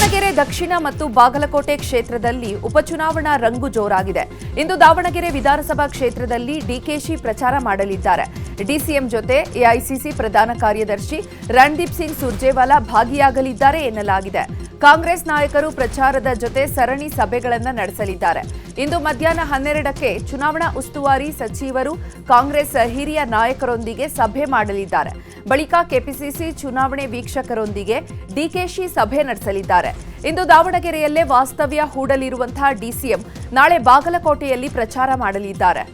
ದಾವಣಗೆರೆ ದಕ್ಷಿಣ ಮತ್ತು ಬಾಗಲಕೋಟೆ ಕ್ಷೇತ್ರದಲ್ಲಿ ಉಪಚುನಾವಣಾ ರಂಗು ಜೋರಾಗಿದೆ. ಇಂದು ದಾವಣಗೆರೆ ವಿಧಾನಸಭಾ ಕ್ಷೇತ್ರದಲ್ಲಿ ಡಿಕೆಶಿ ಪ್ರಚಾರ ಮಾಡಲಿದ್ದಾರೆ. ಡಿಸಿಎಂ ಜೊತೆ ಎಐಸಿಸಿ ಪ್ರಧಾನ ಕಾರ್ಯದರ್ಶಿ ರಣದೀಪ್ ಸಿಂಗ್ ಸುರ್ಜೇವಾಲಾ ಭಾಗಿಯಾಗಲಿದ್ದಾರೆ ಎನ್ನಲಾಗಿದೆ. ಕಾಂಗ್ರೆಸ್ ನಾಯಕರು ಪ್ರಚಾರದ ಜೊತೆ ಸರಣಿ ಸಭೆಗಳನ್ನು ನಡೆಸಲಿದ್ದಾರೆ. ಇಂದು ಮಧ್ಯಾಹ್ನ 12ಕ್ಕೆ ಚುನಾವಣಾ ಉಸ್ತುವಾರಿ ಸಚಿವರು ಕಾಂಗ್ರೆಸ್ ಹಿರಿಯ ನಾಯಕರೊಂದಿಗೆ ಸಭೆ ಮಾಡಲಿದ್ದಾರೆ. ಬಳಿಕ ಕೆಪಿಸಿಸಿ ಚುನಾವಣೆ ವೀಕ್ಷಕರೊಂದಿಗೆ ಡಿಕೆಶಿ ಸಭೆ ನಡೆಸಲಿದ್ದಾರೆ. ಇಂದು ದಾವಣಗೆರೆಯಲ್ಲೇ ವಾಸ್ತವ್ಯ ಹೂಡಲಿರುವಂತಹ ಡಿಸಿಎಂ ನಾಳೆ ಬಾಗಲಕೋಟೆಯಲ್ಲಿ ಪ್ರಚಾರ ಮಾಡಲಿದ್ದಾರೆ.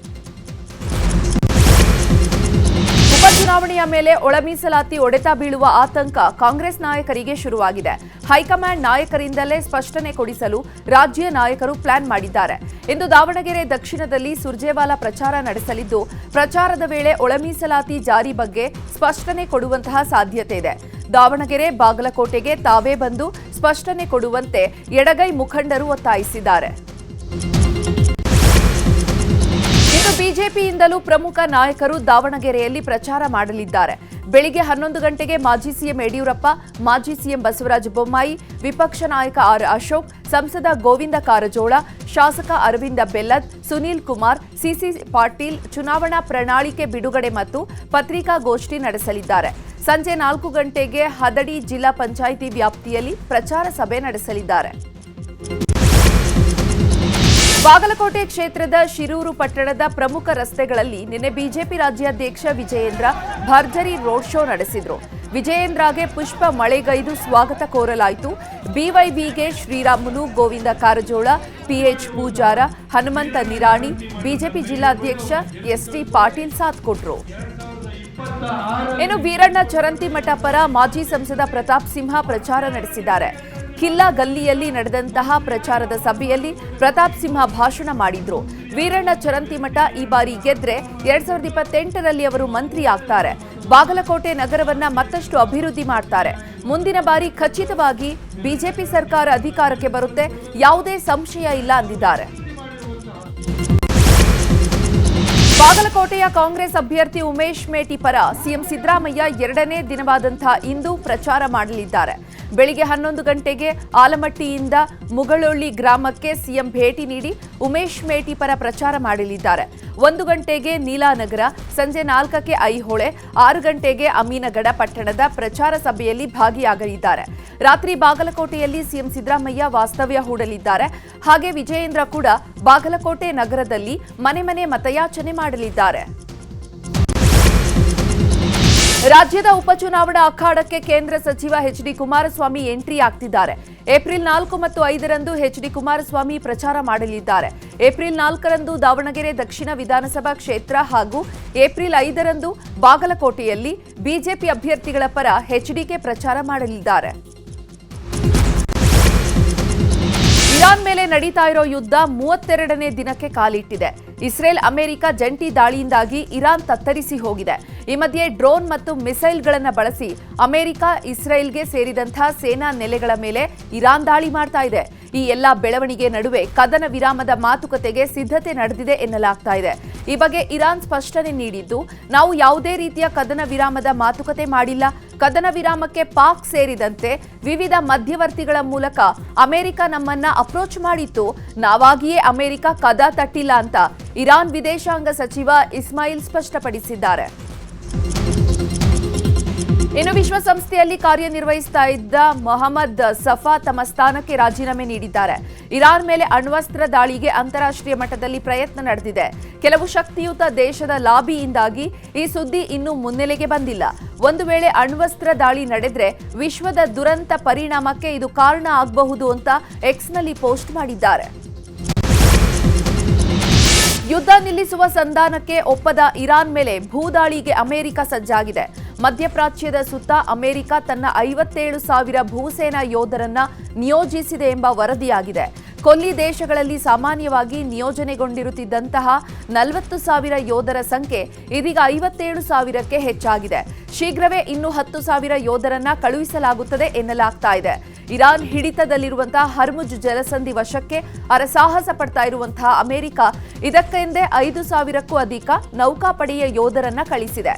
ಉಪಚುನಾವಣೆಯ ಮೇಲೆ ಒಳ ಮೀಸಲಾತಿ ಒಡೆತ ಬೀಳುವ ಆತಂಕ ಕಾಂಗ್ರೆಸ್ ನಾಯಕರಿಗೆ ಶುರುವಾಗಿದೆ. ಹೈಕಮಾಂಡ್ ನಾಯಕರಿಂದಲೇ ಸ್ಪಷ್ಟನೆ ಕೊಡಿಸಲು ರಾಜ್ಯ ನಾಯಕರು ಪ್ಲಾನ್ ಮಾಡಿದ್ದಾರೆ. ಇಂದು ದಾವಣಗೆರೆ ದಕ್ಷಿಣದಲ್ಲಿ ಸುರ್ಜೇವಾಲಾ ಪ್ರಚಾರ ನಡೆಸಲಿದ್ದು, ಪ್ರಚಾರದ ವೇಳೆ ಒಳ ಮೀಸಲಾತಿ ಜಾರಿ ಬಗ್ಗೆ ಸ್ಪಷ್ಟನೆ ಕೊಡುವಂತಹ ಸಾಧ್ಯತೆ ಇದೆ. ದಾವಣಗೆರೆ ಬಾಗಲಕೋಟೆಗೆ ತಾವೇ ಬಂದು ಸ್ಪಷ್ಟನೆ ಕೊಡುವಂತೆ ಎಡಗೈ ಮುಖಂಡರು ಒತ್ತಾಯಿಸಿದ್ದಾರೆ. ಇನ್ನು ಬಿಜೆಪಿಯಿಂದಲೂ ಪ್ರಮುಖ ನಾಯಕರು ದಾವಣಗೆರೆಯಲ್ಲಿ ಪ್ರಚಾರ ಮಾಡಲಿದ್ದಾರೆ. ಬೆಳಿಗ್ಗೆ 11 ಗಂಟೆಗೆ ಮಾಜಿ ಸಿಎಂ ಯಡಿಯೂರಪ್ಪ, ಮಾಜಿ ಸಿಎಂ ಬಸವರಾಜ ಬೊಮ್ಮಾಯಿ, ವಿಪಕ್ಷ ನಾಯಕ ಆರ್ ಅಶೋಕ್, ಸಂಸದ ಗೋವಿಂದ ಕಾರಜೋಳ, ಶಾಸಕ ಅರವಿಂದ ಬೆಲ್ಲದ್, ಸುನೀಲ್ ಕುಮಾರ್, ಸಿಸಿ ಪಾಟೀಲ್ ಚುನಾವಣಾ ಪ್ರಣಾಳಿಕೆ ಬಿಡುಗಡೆ ಮತ್ತು ಪತ್ರಿಕಾಗೋಷ್ಠಿ ನಡೆಸಲಿದ್ದಾರೆ. ಸಂಜೆ 4 ಗಂಟೆಗೆ ಹದಡಿ ಜಿಲ್ಲಾ ಪಂಚಾಯಿತಿ ವ್ಯಾಪ್ತಿಯಲ್ಲಿ ಪ್ರಚಾರ ಸಭೆ ನಡೆಸಲಿದ್ದಾರೆ. ಬಾಗಲಕೋಟೆ ಕ್ಷೇತ್ರದ ಶಿರೂರು ಪಟ್ಟಣದ ಪ್ರಮುಖ ರಸ್ತೆಗಳಲ್ಲಿ ನಿನ್ನೆ ಬಿಜೆಪಿ ರಾಜ್ಯಾಧ್ಯಕ್ಷ ವಿಜಯೇಂದ್ರ ಭರ್ಜರಿ ರೋಡ್ ಶೋ ನಡೆಸಿದರು. ವಿಜಯೇಂದ್ರಗೆ ಪುಷ್ಪ ಮಳೆಗೈದು ಸ್ವಾಗತ ಕೋರಲಾಯಿತು. ಬಿವೈಬಿಗೆ ಶ್ರೀರಾಮುಲು, ಗೋವಿಂದ ಕಾರಜೋಳ, ಪಿಎಚ್ ಪೂಜಾರ, ಹನುಮಂತ ನಿರಾಣಿ, ಬಿಜೆಪಿ ಜಿಲ್ಲಾಧ್ಯಕ್ಷ ಎಸ್ಟಿ ಪಾಟೀಲ್ ಸಾಥ್ ಕೊಟ್ಟರು. ಇನ್ನು ವೀರಣ್ಣ ಚರಂತಿಮಠ ಪರ ಮಾಜಿ ಸಂಸದ ಪ್ರತಾಪ್ ಸಿಂಹ ಪ್ರಚಾರ ನಡೆಸಿದ್ದಾರೆ. ಕಿಲ್ಲಾ ಗಲ್ಲಿಯಲ್ಲಿ ನಡೆದಂತಹ ಪ್ರಚಾರದ ಸಭೆಯಲ್ಲಿ ಪ್ರತಾಪ್ ಸಿಂಹ ಭಾಷಣ ಮಾಡಿದ್ರು. ವೀರಣ್ಣ ಚರಂತಿಮಠ ಈ ಬಾರಿ ಗೆದ್ರೆ 2028ರಲ್ಲಿ ಅವರು ಮಂತ್ರಿ ಆಗ್ತಾರೆ. ಬಾಗಲಕೋಟೆ ನಗರವನ್ನ ಮತ್ತಷ್ಟು ಅಭಿವೃದ್ಧಿ ಮಾಡ್ತಾರೆ. ಮುಂದಿನ ಬಾರಿ ಖಚಿತವಾಗಿ ಬಿಜೆಪಿ ಸರ್ಕಾರ ಅಧಿಕಾರಕ್ಕೆ ಬರುತ್ತೆ, ಯಾವುದೇ ಸಂಶಯ ಇಲ್ಲ ಅಂದಿದ್ದಾರೆ. ಬಾಗಲಕೋಟೆಯ ಕಾಂಗ್ರೆಸ್ ಅಭ್ಯರ್ಥಿ ಉಮೇಶ್ ಮೇಟಿ ಪರ ಸಿಎಂ ಸಿದ್ದರಾಮಯ್ಯ 2ನೇ ದಿನವಾದಂತಹ ಇಂದು ಪ್ರಚಾರ ಮಾಡಲಿದ್ದಾರೆ. ಬೆಳಿಗ್ಗೆ 11 ಗಂಟೆಗೆ ಆಲಮಟ್ಟಿಯಿಂದ ಮುಗಳೊಳ್ಳಿ ಗ್ರಾಮಕ್ಕೆ ಸಿಎಂ ಭೇಟಿ ನೀಡಿ ಉಮೇಶ್ ಮೇಟಿ ಪರ ಪ್ರಚಾರ ಮಾಡಲಿದ್ದಾರೆ. 1 ಗಂಟೆಗೆ ನೀಲಾನಗರ, ಸಂಜೆ 4ಕ್ಕೆ ಐಹೊಳೆ, 6 ಗಂಟೆಗೆ ಅಮೀನಗಡ ಪಟ್ಟಣದ ಪ್ರಚಾರ ಸಭೆಯಲ್ಲಿ ಭಾಗಿಯಾಗಲಿದ್ದಾರೆ. ರಾತ್ರಿ ಬಾಗಲಕೋಟೆಯಲ್ಲಿ ಸಿಎಂ ಸಿದ್ದರಾಮಯ್ಯ ವಾಸ್ತವ್ಯ ಹೂಡಲಿದ್ದಾರೆ. ಹಾಗೆ ವಿಜಯೇಂದ್ರ ಕೂಡ ಬಾಗಲಕೋಟೆ ನಗರದಲ್ಲಿ ಮನೆ ಮನೆ ಮತಯಾಚನೆ ಮಾಡಲಿದ್ದಾರೆ. ರಾಜ್ಯದ ಉಪಚುನಾವಣಾ ಅಖಾಡಕ್ಕೆ ಕೇಂದ್ರ ಸಚಿವ ಎಚ್ಡಿ ಕುಮಾರಸ್ವಾಮಿ ಎಂಟ್ರಿ ಆಗ್ತಿದ್ದಾರೆ. ಏಪ್ರಿಲ್ 4 ಮತ್ತು 5ರಂದು ಎಚ್ಡಿ ಕುಮಾರಸ್ವಾಮಿ ಪ್ರಚಾರ ಮಾಡಲಿದ್ದಾರೆ. ಏಪ್ರಿಲ್ 4ರಂದು ದಾವಣಗೆರೆ ದಕ್ಷಿಣ ವಿಧಾನಸಭಾ ಕ್ಷೇತ್ರ ಹಾಗೂ ಏಪ್ರಿಲ್ 5ರಂದು ಬಾಗಲಕೋಟೆಯಲ್ಲಿ ಬಿಜೆಪಿ ಅಭ್ಯರ್ಥಿಗಳ ಪರ ಎಚ್ಡಿಕೆ ಪ್ರಚಾರ ಮಾಡಲಿದ್ದಾರೆ. ಇರಾನ್ ಮೇಲೆ ನಡೀತಾ ಇರೋ ಯುದ್ಧ 32ನೇ ದಿನಕ್ಕೆ ಕಾಲಿಟ್ಟಿದೆ. ಇಸ್ರೇಲ್ ಅಮೆರಿಕ ಜಂಟಿ ದಾಳಿಯಿಂದಾಗಿ ಇರಾನ್ ತತ್ತರಿಸಿ ಹೋಗಿದೆ. ಈ ಮಧ್ಯೆ ಡ್ರೋನ್ ಮತ್ತು ಮಿಸೈಲ್ಗಳನ್ನು ಬಳಸಿ ಅಮೆರಿಕ, ಇಸ್ರೇಲ್ಗೆ ಸೇರಿದಂತಹ ಸೇನಾ ನೆಲೆಗಳ ಮೇಲೆ ಇರಾನ್ ದಾಳಿ ಮಾಡ್ತಾ ಇದೆ. ಈ ಎಲ್ಲಾ ಬೆಳವಣಿಗೆ ನಡುವೆ ಕದನ ವಿರಾಮದ ಮಾತುಕತೆಗೆ ಸಿದ್ಧತೆ ನಡೆದಿದೆ ಎನ್ನಲಾಗ್ತಾ ಇದೆ. ಈ ಬಗ್ಗೆ ಇರಾನ್ ಸ್ಪಷ್ಟನೆ ನೀಡಿದ್ದು, ನಾವು ಯಾವುದೇ ರೀತಿಯ ಕದನ ವಿರಾಮದ ಮಾತುಕತೆ ಮಾಡಿಲ್ಲ. ಕದನ ವಿರಾಮಕ್ಕೆ ಪಾಕ್ ಸೇರಿದಂತೆ ವಿವಿಧ ಮಧ್ಯವರ್ತಿಗಳ ಮೂಲಕ ಅಮೆರಿಕ ನಮ್ಮನ್ನ ಅಪ್ರೋಚ್ ಮಾಡಿತ್ತು. ನಾವಾಗಿಯೇ ಅಮೆರಿಕ ಕದ ತಟ್ಟಿಲ್ಲ ಅಂತ ಇರಾನ್ ವಿದೇಶಾಂಗ ಸಚಿವ ಇಸ್ಮಾಯಿಲ್ ಸ್ಪಷ್ಟಪಡಿಸಿದ್ದಾರೆ. ಇನ್ನು ವಿಶ್ವಸಂಸ್ಥೆಯಲ್ಲಿ ಕಾರ್ಯನಿರ್ವಹಿಸ್ತಾ ಇದ್ದ ಮೊಹಮ್ಮದ್ ಸಫಾ ತಮ್ಮ ಸ್ಥಾನಕ್ಕೆ ರಾಜೀನಾಮೆ ನೀಡಿದ್ದಾರೆ. ಇರಾನ್ ಮೇಲೆ ಅಣ್ವಸ್ತ್ರ ದಾಳಿಗೆ ಅಂತಾರಾಷ್ಟ್ರೀಯ ಮಟ್ಟದಲ್ಲಿ ಪ್ರಯತ್ನ ನಡೆದಿದೆ. ಕೆಲವು ಶಕ್ತಿಯುತ ದೇಶದ ಲಾಬಿಯಿಂದಾಗಿ ಈ ಸುದ್ದಿ ಇನ್ನೂ ಮುನ್ನೆಲೆಗೆ ಬಂದಿಲ್ಲ. ಒಂದು ವೇಳೆ ಅಣ್ವಸ್ತ್ರ ದಾಳಿ ನಡೆದ್ರೆ ವಿಶ್ವದ ದುರಂತ ಪರಿಣಾಮಕ್ಕೆ ಇದು ಕಾರಣ ಆಗಬಹುದು ಅಂತ ಎಕ್ಸ್ನಲ್ಲಿ ಪೋಸ್ಟ್ ಮಾಡಿದ್ದಾರೆ. ಯುದ್ಧ ನಿಲ್ಲಿಸುವ ಸಂಧಾನಕ್ಕೆ ಒಪ್ಪದ ಇರಾನ್ ಮೇಲೆ ಭೂದಾಳಿಗೆ ಅಮೆರಿಕ ಸಜ್ಜಾಗಿದೆ. ಮಧ್ಯಪ್ರಾಚ್ಯದ ಸುತ್ತ ಅಮೆರಿಕ ತನ್ನ 57,000 ಭೂಸೇನಾ ಯೋಧರನ್ನ ನಿಯೋಜಿಸಿದೆ ಎಂಬ ವರದಿಯಾಗಿದೆ. ಕೊಲ್ಲಿ ದೇಶಗಳಲ್ಲಿ ಸಾಮಾನ್ಯವಾಗಿ ನಿಯೋಜನೆಗೊಂಡಿರುತ್ತಿದ್ದಂತಹ 40,000 ಯೋಧರ ಸಂಖ್ಯೆ ಇದೀಗ 57,000ಕ್ಕೆ ಹೆಚ್ಚಾಗಿದೆ. ಶೀಘ್ರವೇ ಇನ್ನೂ 10,000 ಯೋಧರನ್ನ ಕಳುಹಿಸಲಾಗುತ್ತದೆ ಎನ್ನಲಾಗ್ತಾ ಇದೆ. ಇರಾನ್ ಹಿಡಿತದಲ್ಲಿರುವಂತಹ ಹರ್ಮುಜ್ ಜಲಸಂಧಿ ವಶಕ್ಕೆ ಹರಸಾಹಸ ಪಡ್ತಾ ಇರುವಂತಹ ಅಮೆರಿಕ ಇದಕ್ಕೆಂದೇ 5,000ಕ್ಕೂ ಅಧಿಕ ನೌಕಾಪಡೆಯ ಯೋಧರನ್ನ ಕಳಿಸಿದೆ.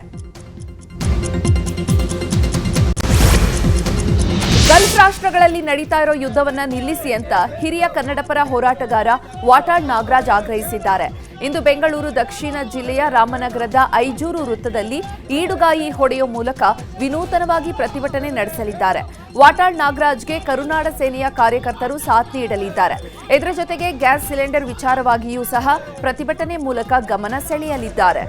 ಗಲ್ಫ್ ರಾಷ್ಟ್ರಗಳಲ್ಲಿ ನಡೀತಾ ಇರೋ ಯುದ್ಧವನ್ನ ನಿಲ್ಲಿಸಿ ಅಂತ ಹಿರಿಯ ಕನ್ನಡಪರ ಹೋರಾಟಗಾರ ವಾಟಾಳ್ ನಾಗರಾಜ್ ಆಗ್ರಹಿಸಿದ್ದಾರೆ. ಇಂದು ಬೆಂಗಳೂರು ದಕ್ಷಿಣ ಜಿಲ್ಲೆಯ ರಾಮನಗರದ ಐಜೂರು ವೃತ್ತದಲ್ಲಿ ಈಡುಗಾಯಿ ಹೊಡೆಯುವ ಮೂಲಕ ವಿನೂತನವಾಗಿ ಪ್ರತಿಭಟನೆ ನಡೆಸಲಿದ್ದಾರೆ. ವಾಟಾಳ್ ನಾಗರಾಜ್ಗೆ ಕರುನಾಡ ಸೇನೆಯ ಕಾರ್ಯಕರ್ತರು ಸಾಥ್ ನೀಡಲಿದ್ದಾರೆ. ಇದರ ಜೊತೆಗೆ ಗ್ಯಾಸ್ ಸಿಲಿಂಡರ್ ವಿಚಾರವಾಗಿಯೂ ಸಹ ಪ್ರತಿಭಟನೆ ಮೂಲಕ ಗಮನ ಸೆಳೆಯಲಿದ್ದಾರೆ.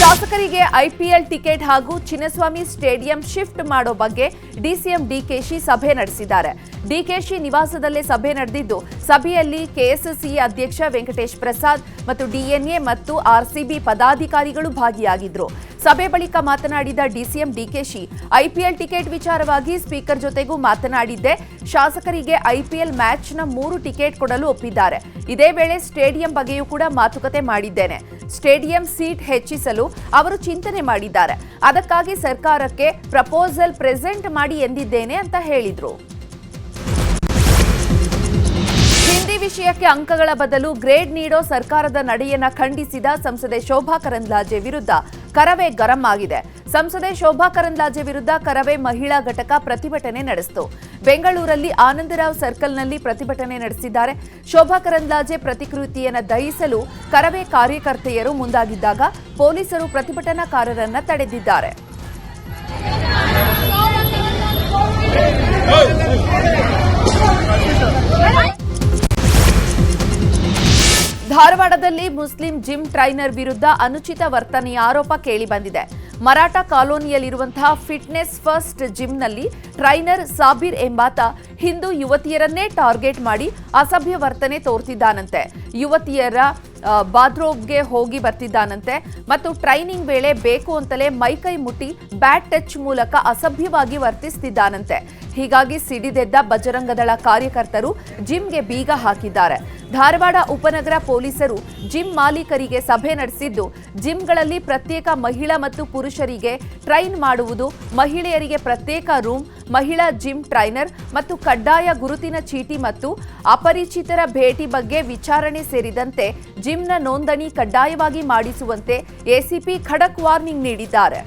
ಶಾಸಕರಿಗೆ ಐಪಿಎಲ್ ಟಿಕೆಟ್ ಹಾಗೂ ಚಿನ್ನಸ್ವಾಮಿ ಸ್ಟೇಡಿಯಂ ಶಿಫ್ಟ್ ಮಾಡೋ ಬಗ್ಗೆ ಡಿಸಿಎಂ ಡಿಕೆಶಿ ಸಭೆ ನಡೆಸಿದ್ದಾರೆ. ಡಿಕೆಶಿ ನಿವಾಸದಲ್ಲೇ ಸಭೆ ನಡೆದಿದ್ದು, ಸಭೆಯಲ್ಲಿ ಕೆಎಸ್ಸಿಎ ಅಧ್ಯಕ್ಷ ವೆಂಕಟೇಶ್ ಪ್ರಸಾದ್ ಮತ್ತು ಡಿಎನ್ಎ ಮತ್ತು ಆರ್ಸಿಬಿ ಪದಾಧಿಕಾರಿಗಳು ಭಾಗಿಯಾಗಿದ್ರು. ಸಭೆ ಬಳಿಕ ಮಾತನಾಡಿದ ಡಿಸಿಎಂ ಡಿಕೆಶಿ, ಐಪಿಎಲ್ ಟಿಕೆಟ್ ವಿಚಾರವಾಗಿ ಸ್ಪೀಕರ್ ಜೊತೆಗೂ ಮಾತನಾಡಿದ್ದೆ. ಶಾಸಕರಿಗೆ ಐಪಿಎಲ್ ಮ್ಯಾಚ್ನ 3 ಟಿಕೆಟ್ ಕೊಡಲು ಒಪ್ಪಿದ್ದಾರೆ. ಇದೇ ವೇಳೆ ಸ್ಟೇಡಿಯಂ ಬಗ್ಗೆಯೂ ಕೂಡ ಮಾತುಕತೆ ಮಾಡಿದ್ದೇನೆ. ಸ್ಟೇಡಿಯಂ ಸೀಟ್ ಹೆಚ್ಚಿಸಲು ಅವರು ಚಿಂತನೆ ಮಾಡಿದ್ದಾರೆ. ಅದಕ್ಕಾಗಿ ಸರ್ಕಾರಕ್ಕೆ ಪ್ರಪೋಸಲ್ ಪ್ರೆಸೆಂಟ್ ಮಾಡಿ ಎಂದಿದ್ದೇನೆ ಅಂತ ಹೇಳಿದ್ರು. ಹಿಂದಿ ವಿಷಯಕ್ಕೆ ಅಂಕಗಳ ಬದಲು ಗ್ರೇಡ್ ನೀಡೋ ಸರ್ಕಾರದ ನಡೆಯನ್ನ ಖಂಡಿಸಿದ ಸಂಸದೆ ಶೋಭಾ ಕರಂದ್ಲಾಜೆ ವಿರುದ್ಧ ಕರವೇ ಗರಂ ಆಗಿದೆ. ಸಂಸದೆ ಶೋಭಾ ಕರಂದ್ಲಾಜೆ ವಿರುದ್ಧ ಕರವೇ ಮಹಿಳಾ ಘಟಕ ಪ್ರತಿಭಟನೆ ನಡೆಸಿತು. ಬೆಂಗಳೂರಲ್ಲಿ ಆನಂದರಾವ್ ಸರ್ಕಲ್ನಲ್ಲಿ ಪ್ರತಿಭಟನೆ ನಡೆಸಿದ್ದಾರೆ. ಶೋಭಾ ಕರಂದ್ಲಾಜೆ ಪ್ರತಿಕೃತಿಯನ್ನು ದಹಿಸಲು ಕರವೇ ಕಾರ್ಯಕರ್ತೆಯರು ಮುಂದಾಗಿದ್ದಾಗ ಪೊಲೀಸರು ಪ್ರತಿಭಟನಾಕಾರರನ್ನ ತಡೆದಿದ್ದಾರೆ. ಧಾರವಾಡದಲ್ಲಿ ಮುಸ್ಲಿಂ ಜಿಮ್ ಟ್ರೈನರ್ ವಿರುದ್ಧ ಅನುಚಿತ ವರ್ತನೆಯ ಆರೋಪ ಕೇಳಿಬಂದಿದೆ. ಮರಾಠ ಕಾಲೋನಿಯಲ್ಲಿರುವಂತಹ ಫಿಟ್ನೆಸ್ ಫಸ್ಟ್ ಜಿಮ್ನಲ್ಲಿ ಟ್ರೈನರ್ ಸಾಬೀರ್ ಎಂಬಾತ ಹಿಂದೂ ಯುವತಿಯರನ್ನೇ ಟಾರ್ಗೆಟ್ ಮಾಡಿ ಅಸಭ್ಯ ವರ್ತನೆ ತೋರ್ತಿದ್ದಾನಂತೆ. ಯುವತಿಯರ ಬಾತ್ರೂಮ್ಗೆ ಹೋಗಿ ಬರ್ತಿದ್ದಾನಂತೆ ಮತ್ತು ಟ್ರೈನಿಂಗ್ ವೇಳೆ ಬೇಕು ಅಂತಲೇ ಮೈಕೈ ಮುಟ್ಟಿ ಬ್ಯಾಟ್ ಟಚ್ ಮೂಲಕ ಅಸಭ್ಯವಾಗಿ ವರ್ತಿಸುತ್ತಿದ್ದಾನಂತೆ. ಹೀಗಾಗಿ ಸಿಡಿದೆದ್ದ ಬಜರಂಗದಳ ಕಾರ್ಯಕರ್ತರು ಜಿಮ್ಗೆ ಬೀಗ ಹಾಕಿದ್ದಾರೆ. ಧಾರವಾಡ ಉಪನಗರ ಪೊಲೀಸರು ಜಿಮ್ ಮಾಲೀಕರಿಗೆ ಸಭೆ ನಡೆಸಿದ್ದು, ಜಿಮ್ಗಳಲ್ಲಿ ಪ್ರತ್ಯೇಕ ಮಹಿಳಾ ಮತ್ತು ಪುರುಷರಿಗೆ ಟ್ರೈನ್ ಮಾಡುವುದು, ಮಹಿಳೆಯರಿಗೆ ಪ್ರತ್ಯೇಕ ರೂಮ್, ಮಹಿಳಾ ಜಿಮ್ ಟ್ರೈನರ್ ಮತ್ತು ಕಡ್ಡಾಯ ಗುರುತಿನ ಚೀಟಿ ಮತ್ತು ಅಪರಿಚಿತರ ಭೇಟಿ ಬಗ್ಗೆ ವಿಚಾರಣೆ ಸೇರಿದಂತೆ ಜಿಮ್ನ ನೋಂದಣಿ ಕಡ್ಡಾಯವಾಗಿ ಮಾಡಿಸುವಂತೆ ಎಸಿಪಿ ಖಡಕ್ ವಾರ್ನಿಂಗ್ ನೀಡಿದ್ದಾರೆ.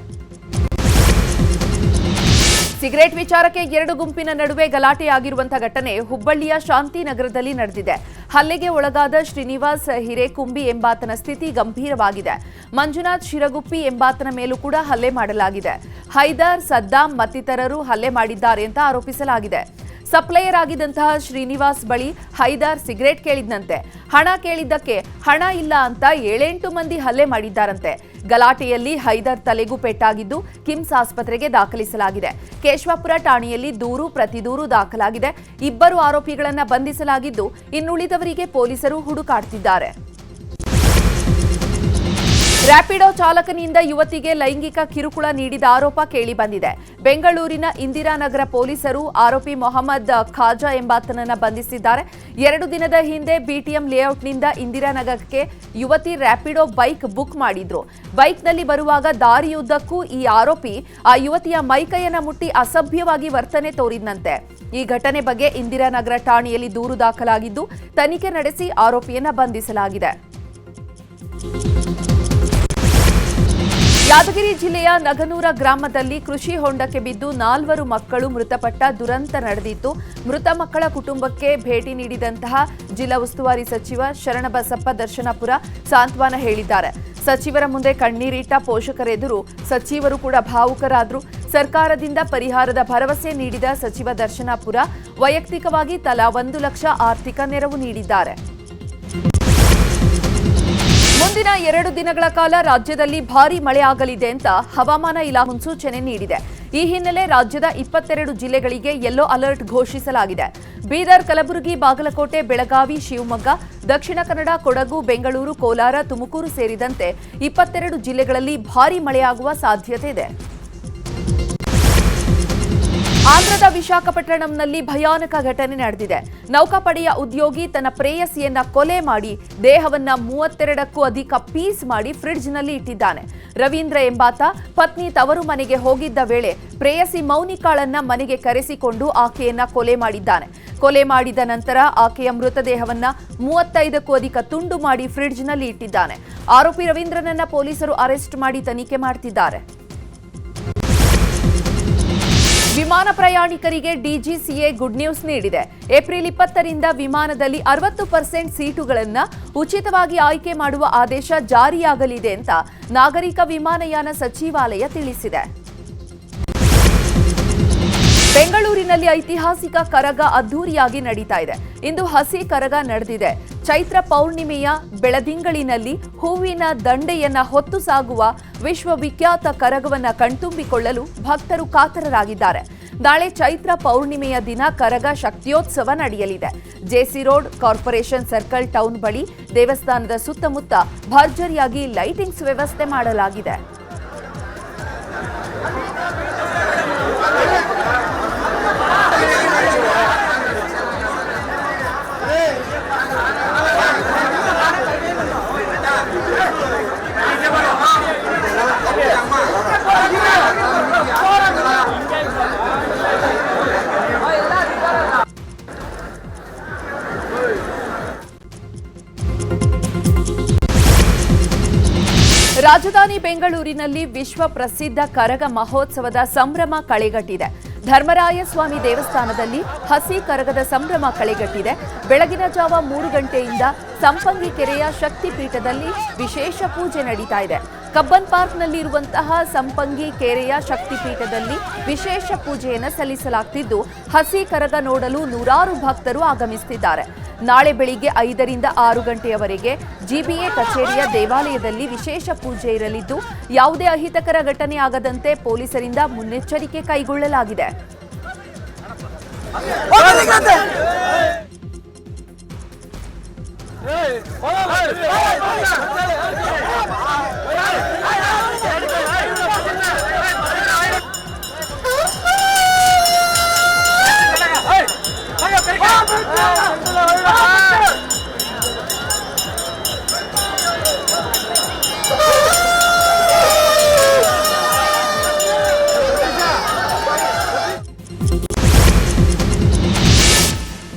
ಸಿಗರೇಟ್ ವಿಚಾರಕ್ಕೆ 2 ಗುಂಪಿನ ನಡುವೆ ಗಲಾಟೆಯಾಗಿರುವಂತಹ ಘಟನೆ ಹುಬ್ಬಳ್ಳಿಯ ಶಾಂತಿನಗರದಲ್ಲಿ ನಡೆದಿದೆ. ಹಲ್ಲೆಗೆ ಒಳಗಾದ ಶ್ರೀನಿವಾಸ್ ಹಿರೇಕುಂಬಿ ಎಂಬಾತನ ಸ್ಥಿತಿ ಗಂಭೀರವಾಗಿದೆ. ಮಂಜುನಾಥ್ ಶಿರಗುಪ್ಪಿ ಎಂಬಾತನ ಮೇಲೂ ಕೂಡ ಹಲ್ಲೆ ಮಾಡಲಾಗಿದೆ. ಹೈದರ್, ಸದ್ದಾಂ ಮತ್ತಿತರರು ಹಲ್ಲೆ ಮಾಡಿದ್ದಾರೆ ಅಂತ ಆರೋಪಿಸಲಾಗಿದೆ. ಸಪ್ಲೈಯರ್ ಆಗಿದ್ದಂತಹ ಶ್ರೀನಿವಾಸ್ ಬಳಿ ಹೈದರ್ ಸಿಗರೇಟ್ ಕೇಳಿದ್ದಂತೆ. ಹಣ ಕೇಳಿದ್ದಕ್ಕೆ ಹಣ ಇಲ್ಲ ಅಂತ 7-8 ಮಂದಿ ಹಲ್ಲೆ ಮಾಡಿದ್ದಾರಂತೆ. ಗಲಾಟೆಯಲ್ಲಿ ಹೈದರ್ ತಲೆಗೂ ಪೆಟ್ಟಾಗಿದ್ದು ಕಿಮ್ಸ್ ಆಸ್ಪತ್ರೆಗೆ ದಾಖಲಿಸಲಾಗಿದೆ. ಕೇಶವಾಪುರ ಠಾಣೆಯಲ್ಲಿ ದೂರು ಪ್ರತಿದೂರು ದಾಖಲಾಗಿದೆ. 2 ಆರೋಪಿಗಳನ್ನು ಬಂಧಿಸಲಾಗಿದ್ದು ಇನ್ನುಳಿದವರಿಗೆ ಪೊಲೀಸರು ಹುಡುಕಾಡ್ತಿದ್ದಾರೆ. ರ್ಯಾಪಿಡೋ ಚಾಲಕನಿಂದ ಯುವತಿಗೆ ಲೈಂಗಿಕ ಕಿರುಕುಳ ನೀಡಿದ ಆರೋಪ ಕೇಳಿಬಂದಿದೆ. ಬೆಂಗಳೂರಿನ ಇಂದಿರಾನಗರ ಪೊಲೀಸರು ಆರೋಪಿ ಮೊಹಮ್ಮದ್ ಖಾಜಾ ಎಂಬಾತನನ್ನ ಬಂಧಿಸಿದ್ದಾರೆ. 2 ದಿನದ ಹಿಂದೆ ಬಿಟಿಎಂ ಲೇಔಟ್ನಿಂದ ಇಂದಿರಾನಗರಕ್ಕೆ ಯುವತಿ ರ್ಯಾಪಿಡೋ ಬೈಕ್ ಬುಕ್ ಮಾಡಿದ್ರು. ಬೈಕ್ನಲ್ಲಿ ಬರುವಾಗ ದಾರಿಯುದ್ದಕ್ಕೂ ಈ ಆರೋಪಿ ಆ ಯುವತಿಯ ಮೈಕೈಯನ್ನ ಮುಟ್ಟಿ ಅಸಭ್ಯವಾಗಿ ವರ್ತನೆ ತೋರಿದ್ನಂತೆ. ಈ ಘಟನೆ ಬಗ್ಗೆ ಇಂದಿರಾನಗರ ಠಾಣೆಯಲ್ಲಿ ದೂರು ದಾಖಲಾಗಿದ್ದು ತನಿಖೆ ನಡೆಸಿ ಆರೋಪಿಯನ್ನ ಬಂಧಿಸಲಾಗಿದೆ. ಯಾದಗಿರಿ ಜಿಲ್ಲೆಯ ನಗನೂರ ಗ್ರಾಮದಲ್ಲಿ ಕೃಷಿ ಹೊಂಡಕ್ಕೆ ಬಿದ್ದು 4 ಮಕ್ಕಳು ಮೃತಪಟ್ಟ ದುರಂತ ನಡೆದಿತ್ತು. ಮೃತ ಮಕ್ಕಳ ಕುಟುಂಬಕ್ಕೆ ಭೇಟಿ ನೀಡಿದಂತಹ ಜಿಲ್ಲಾ ಉಸ್ತುವಾರಿ ಸಚಿವ ಶರಣಬಸಪ್ಪ ದರ್ಶನಪುರ ಸಾಂತ್ವನ ಹೇಳಿದ್ದಾರೆ. ಸಚಿವರ ಮುಂದೆ ಕಣ್ಣೀರಿಟ್ಟ ಪೋಷಕರೆದುರು ಸಚಿವರು ಕೂಡ ಭಾವುಕರಾದರು. ಸರ್ಕಾರದಿಂದ ಪರಿಹಾರದ ಭರವಸೆ ನೀಡಿದ ಸಚಿವ ದರ್ಶನಪುರ ವೈಯಕ್ತಿಕವಾಗಿ ತಲಾ 1 ಲಕ್ಷ ಆರ್ಥಿಕ ನೆರವು ನೀಡಿದ್ದಾರೆ. ಮುಂದಿನ 2 ದಿನಗಳ ಕಾಲ ರಾಜ್ಯದಲ್ಲಿ ಭಾರೀ ಮಳೆ ಆಗಲಿದೆ ಅಂತ ಹವಾಮಾನ ಇಲಾಖೆ ಮುನ್ಸೂಚನೆ ನೀಡಿದೆ. ಈ ಹಿನ್ನೆಲೆ ರಾಜ್ಯದ 22 ಜಿಲ್ಲೆಗಳಿಗೆ ಯೆಲ್ಲೋ ಅಲರ್ಟ್ ಘೋಷಿಸಲಾಗಿದೆ. ಬೀದರ್, ಕಲಬುರಗಿ, ಬಾಗಲಕೋಟೆ, ಬೆಳಗಾವಿ, ಶಿವಮೊಗ್ಗ, ದಕ್ಷಿಣ ಕನ್ನಡ, ಕೊಡಗು, ಬೆಂಗಳೂರು, ಕೋಲಾರ, ತುಮಕೂರು ಸೇರಿದಂತೆ 22 ಜಿಲ್ಲೆಗಳಲ್ಲಿ ಭಾರೀ ಮಳೆಯಾಗುವ ಸಾಧ್ಯತೆ ಇದೆ. ಆಂಧ್ರದ ವಿಶಾಖಪಟ್ಟಣಂನಲ್ಲಿ ಭಯಾನಕ ಘಟನೆ ನಡೆದಿದೆ. ನೌಕಾಪಡೆಯ ಉದ್ಯೋಗಿ ತನ್ನ ಪ್ರೇಯಸಿಯನ್ನ ಕೊಲೆ ಮಾಡಿ ದೇಹವನ್ನ 32ಕ್ಕೂ ಅಧಿಕ ಪೀಸ್ ಮಾಡಿ ಫ್ರಿಡ್ಜ್ನಲ್ಲಿ ಇಟ್ಟಿದ್ದಾನೆ. ರವೀಂದ್ರ ಎಂಬಾತ ಪತ್ನಿ ತವರು ಮನೆಗೆ ಹೋಗಿದ್ದ ವೇಳೆ ಪ್ರೇಯಸಿ ಮೌನಿಕಾಳನ್ನ ಮನೆಗೆ ಕರೆಸಿಕೊಂಡು ಆಕೆಯನ್ನ ಕೊಲೆ ಮಾಡಿದ್ದಾನೆ. ಕೊಲೆ ಮಾಡಿದ ನಂತರ ಆಕೆಯ ಮೃತದೇಹವನ್ನ 35ಕ್ಕೂ ಅಧಿಕ ತುಂಡು ಮಾಡಿ ಫ್ರಿಡ್ಜ್ನಲ್ಲಿ ಇಟ್ಟಿದ್ದಾನೆ. ಆರೋಪಿ ರವೀಂದ್ರನನ್ನ ಪೊಲೀಸರು ಅರೆಸ್ಟ್ ಮಾಡಿ ತನಿಖೆ ಮಾಡುತ್ತಿದ್ದಾರೆ. ವಿಮಾನ ಪ್ರಯಾಣಿಕರಿಗೆ ಡಿಜಿಸಿಎ ಗುಡ್ ನ್ಯೂಸ್ ನೀಡಿದೆ. ಏಪ್ರಿಲ್ 20ರಿಂದ ವಿಮಾನದಲ್ಲಿ 60% ಸೀಟುಗಳನ್ನು ಉಚಿತವಾಗಿ ಆಯ್ಕೆ ಮಾಡುವ ಆದೇಶ ಜಾರಿಯಾಗಲಿದೆ ಅಂತ ನಾಗರಿಕ ವಿಮಾನಯಾನ ಸಚಿವಾಲಯ ತಿಳಿಸಿದೆ. ಬೆಂಗಳೂರಿನಲ್ಲಿ ಐತಿಹಾಸಿಕ ಕರಗ ಅದ್ದೂರಿಯಾಗಿ ನಡೀತಾ ಇದೆ. ಇಂದು ಹಸಿ ಕರಗ ನಡೆದಿದೆ. ಚೈತ್ರ ಪೌರ್ಣಿಮೆಯ ಬೆಳದಿಂಗಳಿನಲ್ಲಿ ಹೂವಿನ ದಂಡೆಯನ್ನ ಹೊತ್ತು ಸಾಗುವ ವಿಶ್ವವಿಖ್ಯಾತ ಕರಗವನ್ನ ಕಣ್ತುಂಬಿಕೊಳ್ಳಲು ಭಕ್ತರು ಕಾತರರಾಗಿದ್ದಾರೆ. ನಾಳೆ ಚೈತ್ರ ಪೌರ್ಣಿಮೆಯ ದಿನ ಕರಗ ಶಕ್ತಿಯೋತ್ಸವ ನಡೆಯಲಿದೆ. JC road, corporation circle, town ಬಳಿ, ದೇವಸ್ಥಾನದ ಸುತ್ತಮುತ್ತ ಭರ್ಜರಿಯಾಗಿ ಲೈಟಿಂಗ್ಸ್ ವ್ಯವಸ್ಥೆ ಮಾಡಲಾಗಿದೆ. ರಾಜಧಾನಿ ಬೆಂಗಳೂರಿನಲ್ಲಿ ವಿಶ್ವ ಪ್ರಸಿದ್ಧ ಕರಗ ಮಹೋತ್ಸವದ ಸಂಭ್ರಮ ಕಳೆಗಟ್ಟಿದೆ. ಧರ್ಮರಾಯ ಸ್ವಾಮಿ ದೇವಸ್ಥಾನದಲ್ಲಿ ಹಸಿ ಕರಗದ ಸಂಭ್ರಮ ಕಳೆಗಟ್ಟಿದೆ. ಬೆಳಗಿನ ಜಾವ 3 ಗಂಟೆಯಿಂದ ಸಂಪಂಗಿ ಕೆರೆಯ ಶಕ್ತಿಪೀಠದಲ್ಲಿ ವಿಶೇಷ ಪೂಜೆ ನಡೀತಾ ಇದೆ. ಕಬ್ಬನ್ ಪಾರ್ಕ್ನಲ್ಲಿರುವಂತಹ ಸಂಪಂಗಿ ಕೆರೆಯ ಶಕ್ತಿಪೀಠದಲ್ಲಿ ವಿಶೇಷ ಪೂಜೆಯನ್ನು ಸಲ್ಲಿಸಲಾಗುತ್ತಿದ್ದು, ಹಸಿ ಕರಗ ನೋಡಲು ನೂರಾರು ಭಕ್ತರು ಆಗಮಿಸುತ್ತಿದ್ದಾರೆ. ನಾಳೆ ಬೆಳಿಗ್ಗೆ 5ರಿಂದ 6 ಗಂಟೆಯವರೆಗೆ ಜಿಬಿಎ ಕಚೇರಿಯ ದೇವಾಲಯದಲ್ಲಿ ವಿಶೇಷ ಪೂಜೆ ಇರಲಿದ್ದು, ಯಾವುದೇ ಅಹಿತಕರ ಘಟನೆ ಆಗದಂತೆ ಪೊಲೀಸರಿಂದ ಮುನ್ನೆಚ್ಚರಿಕೆ ಕೈಗೊಳ್ಳಲಾಗಿದೆ.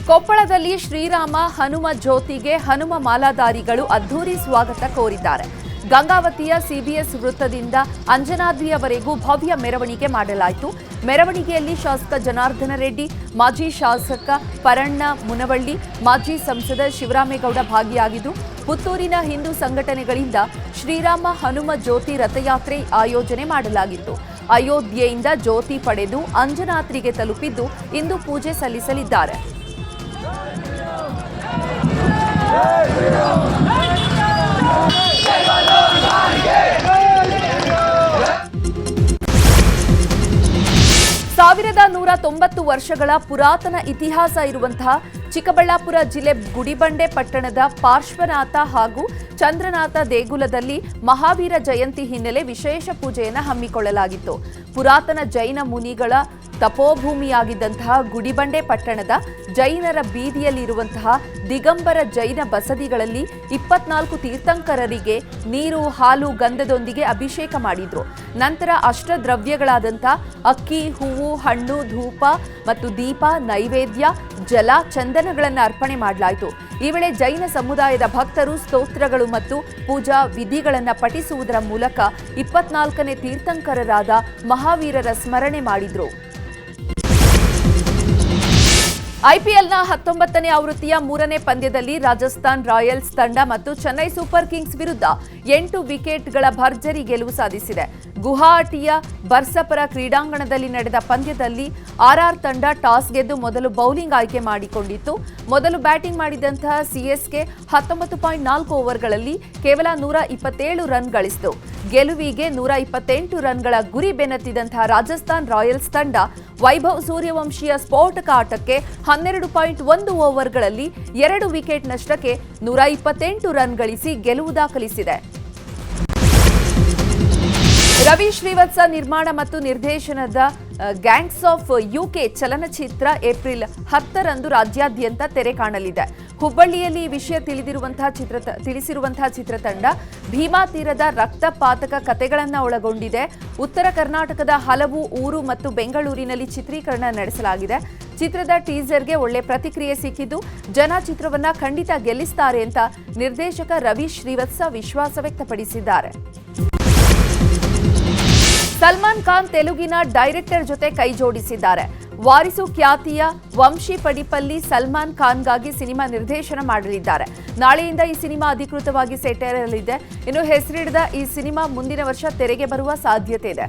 ಕೊಪ್ಪಳದಲ್ಲಿ ಶ್ರೀರಾಮ ಹನುಮ ಜ್ಯೋತಿಗೆ ಹನುಮ ಮಾಲಾಧಾರಿಗಳು ಅದ್ದೂರಿ ಸ್ವಾಗತ ಕೋರಿದ್ದಾರೆ. ಗಂಗಾವತಿಯ ಸಿಬಿಎಸ್ ವೃತ್ತದಿಂದ ಅಂಜನಾದ್ರಿಯವರೆಗೂ ಭವ್ಯ ಮೆರವಣಿಗೆ ಮಾಡಲಾಯಿತು. ಮೆರವಣಿಗೆಯಲ್ಲಿ ಶಾಸಕ ಜನಾರ್ದನ ರೆಡ್ಡಿ, ಮಾಜಿ ಶಾಸಕ ಪರಣ್ಣ ಮುನವಳ್ಳಿ, ಮಾಜಿ ಸಂಸದ ಶಿವರಾಮೇಗೌಡ ಭಾಗಿಯಾಗಿದ್ದು, ಪುತ್ತೂರಿನ ಹಿಂದೂ ಸಂಘಟನೆಗಳಿಂದ ಶ್ರೀರಾಮ ಹನುಮ ಜ್ಯೋತಿ ರಥಯಾತ್ರೆ ಆಯೋಜನೆ ಮಾಡಲಾಗಿತ್ತು. ಅಯೋಧ್ಯೆಯಿಂದ ಜ್ಯೋತಿ ಪಡೆದು ಅಂಜನಾದ್ರಿಗೆ ತಲುಪಿದ್ದು ಇಂದು ಪೂಜೆ ಸಲ್ಲಿಸಲಿದ್ದಾರೆ. ಸಾವಿರದ 190 ವರ್ಷಗಳ ಪುರಾತನ ಇತಿಹಾಸ ಇರುವಂತಹ ಚಿಕ್ಕಬಳ್ಳಾಪುರ ಜಿಲ್ಲೆ ಗುಡಿಬಂಡೆ ಪಟ್ಟಣದ ಪಾರ್ಶ್ವನಾಥ ಹಾಗೂ ಚಂದ್ರನಾಥ ದೇಗುಲದಲ್ಲಿ ಮಹಾವೀರ ಜಯಂತಿ ಹಿನ್ನೆಲೆ ವಿಶೇಷ ಪೂಜೆಯನ್ನು ಹಮ್ಮಿಕೊಳ್ಳಲಾಗಿತ್ತು. ಪುರಾತನ ಜೈನ ಮುನಿಗಳ ತಪೋಭೂಮಿಯಾಗಿದ್ದಂತಹ ಗುಡಿಬಂಡೆ ಪಟ್ಟಣದ ಜೈನರ ಬೀದಿಯಲ್ಲಿರುವಂತಹ ದಿಗಂಬರ ಜೈನ ಬಸದಿಗಳಲ್ಲಿ 24 ತೀರ್ಥಂಕರರಿಗೆ ನೀರು, ಹಾಲು, ಗಂಧದೊಂದಿಗೆ ಅಭಿಷೇಕ ಮಾಡಿದ್ರು. ನಂತರ ಅಷ್ಟದ್ರವ್ಯಗಳಾದಂಥ ಅಕ್ಕಿ, ಹೂವು, ಹಣ್ಣು, ಧೂಪ ಮತ್ತು ದೀಪ, ನೈವೇದ್ಯ, ಜಲ, ಚಂದನಗಳನ್ನು ಅರ್ಪಣೆ ಮಾಡಲಾಯಿತು. ಈ ವೇಳೆ ಜೈನ ಸಮುದಾಯದ ಭಕ್ತರು ಸ್ತೋತ್ರಗಳು ಮತ್ತು ಪೂಜಾ ವಿಧಿಗಳನ್ನು ಪಠಿಸುವುದರ ಮೂಲಕ 24ನೇ ತೀರ್ಥಂಕರರಾದ ಮಹಾವೀರರ ಸ್ಮರಣೆ ಮಾಡಿದ್ರು. ಐಪಿಎಲ್ನ 19ನೇ ಆವೃತ್ತಿಯ 3ನೇ ಪಂದ್ಯದಲ್ಲಿ ರಾಜಸ್ಥಾನ್ ರಾಯಲ್ಸ್ ತಂಡ ಮತ್ತು ಚೆನ್ನೈ ಸೂಪರ್ ಕಿಂಗ್ಸ್ ವಿರುದ್ಧ 8 ವಿಕೆಟ್ಗಳ ಭರ್ಜರಿ ಗೆಲುವು ಸಾಧಿಸಿದೆ. ಗುವಾಹಟಿಯ ಬರ್ಸಪರ ಕ್ರೀಡಾಂಗಣದಲ್ಲಿ ನಡೆದ ಪಂದ್ಯದಲ್ಲಿ ಆರ್ಆರ್ ತಂಡ ಟಾಸ್ ಗೆದ್ದು ಮೊದಲು ಬೌಲಿಂಗ್ ಆಯ್ಕೆ ಮಾಡಿಕೊಂಡಿತ್ತು. ಮೊದಲು ಬ್ಯಾಟಿಂಗ್ ಮಾಡಿದಂತಹ ಸಿಎಸ್ಕೆ 19.4 ಓವರ್ಗಳಲ್ಲಿ ಕೇವಲ 127 ರನ್ ಗಳಿಸಿತು. ಗೆಲುವಿಗೆ 128 ರನ್ಗಳ ಗುರಿ ಬೆನ್ನತ್ತಿದಂತಹ ರಾಜಸ್ಥಾನ್ ರಾಯಲ್ಸ್ ತಂಡ ವೈಭವ್ ಸೂರ್ಯವಂಶಿಯ ಸ್ಫೋಟಕ ಆಟಕ್ಕೆ 12.1 ಓವರ್ಗಳಲ್ಲಿ 2 ವಿಕೆಟ್ ನಷ್ಟಕ್ಕೆ 128 ರನ್ ಗಳಿಸಿ ಗೆಲುವು ದಾಖಲಿಸಿದೆ. ರವಿ ಶ್ರೀವತ್ಸ ನಿರ್ಮಾಣ ಮತ್ತು ನಿರ್ದೇಶನದ ಗ್ಯಾಂಗ್ಸ್ ಆಫ್ ಯುಕೆ ಚಲನಚಿತ್ರ ಏಪ್ರಿಲ್ 10ರಂದು ರಾಜ್ಯಾದ್ಯಂತ ತೆರೆ ಕಾಣಲಿದೆ. ಹುಬ್ಬಳ್ಳಿಯಲ್ಲಿ ಈ ವಿಷಯ ತಿಳಿಸಿರುವಂತಹ ಚಿತ್ರತಂಡ ಭೀಮಾ ತೀರದ ರಕ್ತಪಾತಕ ಕಥೆಗಳನ್ನು ಒಳಗೊಂಡಿದೆ. ಉತ್ತರ ಕರ್ನಾಟಕದ ಹಲವು ಊರು ಮತ್ತು ಬೆಂಗಳೂರಿನಲ್ಲಿ ಚಿತ್ರೀಕರಣ ನಡೆಸಲಾಗಿದೆ. ಚಿತ್ರದ ಟೀಸರ್ಗೆ ಒಳ್ಳೆ ಪ್ರತಿಕ್ರಿಯೆ ಸಿಕ್ಕಿದ್ದು ಜನ ಚಿತ್ರವನ್ನ ಖಂಡಿತ ಗೆಲ್ಲಿಸ್ತಾರೆ ಅಂತ ನಿರ್ದೇಶಕ ರವಿ ಶ್ರೀವತ್ಸ ವಿಶ್ವಾಸ ವ್ಯಕ್ತಪಡಿಸಿದ್ದಾರೆ. ಸಲ್ಮಾನ್ ಖಾನ್ ತೆಲುಗಿನ ಡೈರೆಕ್ಟರ್ ಜೊತೆ ಕೈ ಜೋಡಿಸಿದ್ದಾರೆ. ವಾರಿಸು ಖ್ಯಾತಿಯ ವಂಶಿ ಪಡಿಪಲ್ಲಿ ಸಲ್ಮಾನ್ ಖಾನ್ಗಾಗಿ ಸಿನಿಮಾ ನಿರ್ದೇಶನ ಮಾಡಲಿದ್ದಾರೆ. ನಾಳೆಯಿಂದ ಈ ಸಿನಿಮಾ ಅಧಿಕೃತವಾಗಿ ಸೆಟ್ಟೇರಲಿದೆ. ಇನ್ನು ಹೆಸರಿಡದ ಈ ಸಿನಿಮಾ ಮುಂದಿನ ವರ್ಷ ತೆರೆಗೆ ಬರುವ ಸಾಧ್ಯತೆ ಇದೆ.